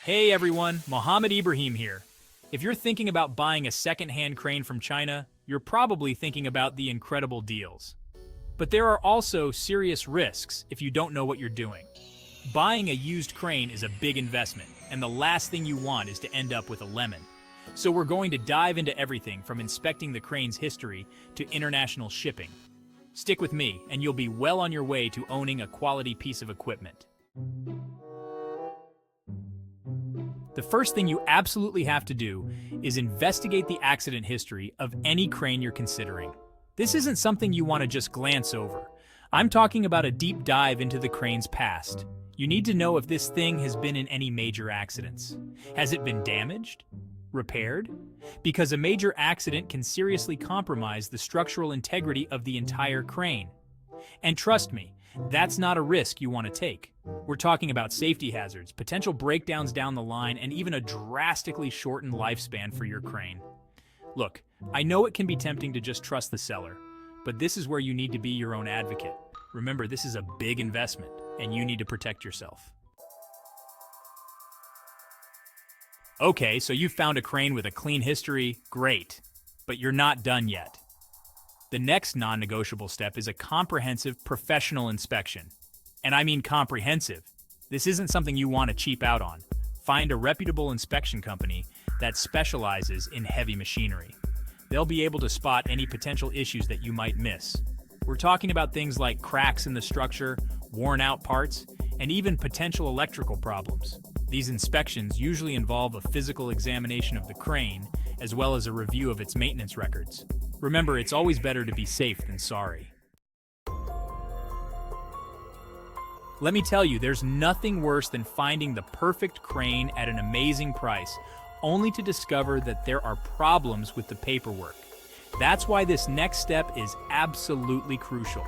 Hey everyone, Mohammed Ibrahim here. If you're thinking about buying a second-hand crane from China, you're probably thinking about the incredible deals. But there are also serious risks if you don't know what you're doing. Buying a used crane is a big investment, and the last thing you want is to end up with a lemon. So we're going to dive into everything from inspecting the crane's history to international shipping. Stick with me, and you'll be well on your way to owning a quality piece of equipment. The first thing you absolutely have to do is investigate the accident history of any crane you're considering. This isn't something you want to just glance over. I'm talking about a deep dive into the crane's past. You need to know if this thing has been in any major accidents. Has it been damaged? Repaired? Because a major accident can seriously compromise the structural integrity of the entire crane. And trust me, that's not a risk you want to take. We're talking about safety hazards, potential breakdowns down the line, and even a drastically shortened lifespan for your crane. Look, I know it can be tempting to just trust the seller, but this is where you need to be your own advocate. Remember, this is a big investment, and you need to protect yourself. Okay, so you've found a crane with a clean history, great. But you're not done yet. The next non-negotiable step is a comprehensive professional inspection. And I mean comprehensive. This isn't something you want to cheap out on. Find a reputable inspection company that specializes in heavy machinery. They'll be able to spot any potential issues that you might miss. We're talking about things like cracks in the structure, worn-out parts, and even potential electrical problems. These inspections usually involve a physical examination of the crane, as well as a review of its maintenance records. Remember, it's always better to be safe than sorry. Let me tell you, there's nothing worse than finding the perfect crane at an amazing price, only to discover that there are problems with the paperwork. That's why this next step is absolutely crucial.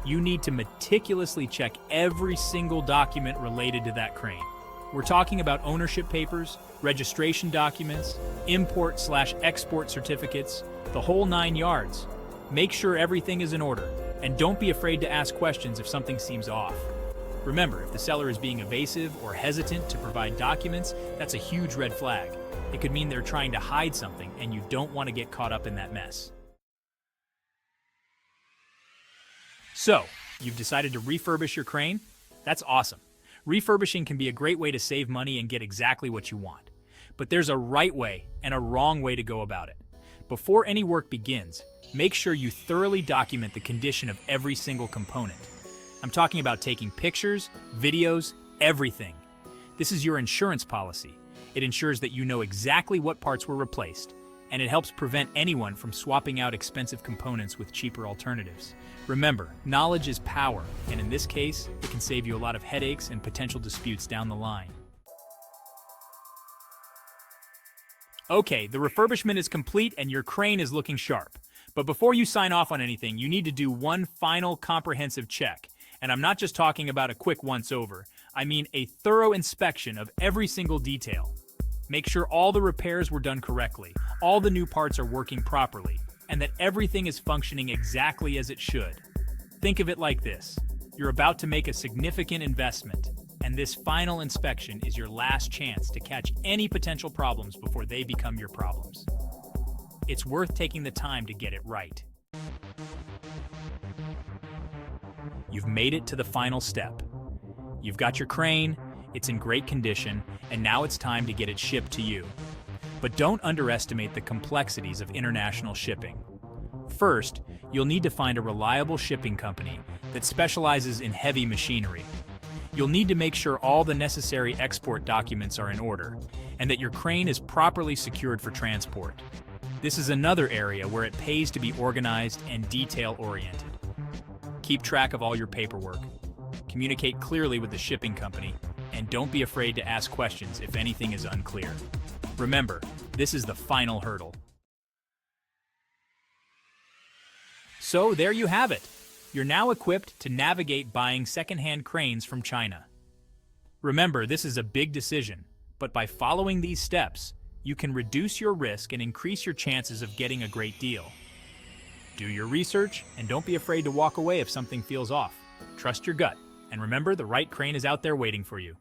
You need to meticulously check every single document related to that crane. We're talking about ownership papers, registration documents, import/export certificates, the whole 9 yards. Make sure everything is in order, and don't be afraid to ask questions if something seems off. Remember, if the seller is being evasive or hesitant to provide documents, that's a huge red flag. It could mean they're trying to hide something, and you don't want to get caught up in that mess. So, you've decided to refurbish your crane? That's awesome. Refurbishing can be a great way to save money and get exactly what you want. But there's a right way and a wrong way to go about it. Before any work begins, make sure you thoroughly document the condition of every single component. I'm talking about taking pictures, videos, everything. This is your insurance policy. It ensures that you know exactly what parts were replaced, and it helps prevent anyone from swapping out expensive components with cheaper alternatives. Remember, knowledge is power, and in this case, it can save you a lot of headaches and potential disputes down the line. Okay, the refurbishment is complete and your crane is looking sharp. But before you sign off on anything, you need to do one final comprehensive check. And I'm not just talking about a quick once-over. I mean a thorough inspection of every single detail. Make sure all the repairs were done correctly, all the new parts are working properly, and that everything is functioning exactly as it should. Think of it like this. You're about to make a significant investment, and this final inspection is your last chance to catch any potential problems before they become your problems. It's worth taking the time to get it right. You've made it to the final step. You've got your crane, it's in great condition, and now it's time to get it shipped to you. But don't underestimate the complexities of international shipping. First, you'll need to find a reliable shipping company that specializes in heavy machinery. You'll need to make sure all the necessary export documents are in order, and that your crane is properly secured for transport. This is another area where it pays to be organized and detail-oriented. Keep track of all your paperwork. Communicate clearly with the shipping company, and don't be afraid to ask questions if anything is unclear. Remember, this is the final hurdle. So there you have it. You're now equipped to navigate buying second-hand cranes from China. Remember, this is a big decision, but by following these steps, you can reduce your risk and increase your chances of getting a great deal. Do your research, and don't be afraid to walk away if something feels off. Trust your gut, and remember, the right crane is out there waiting for you.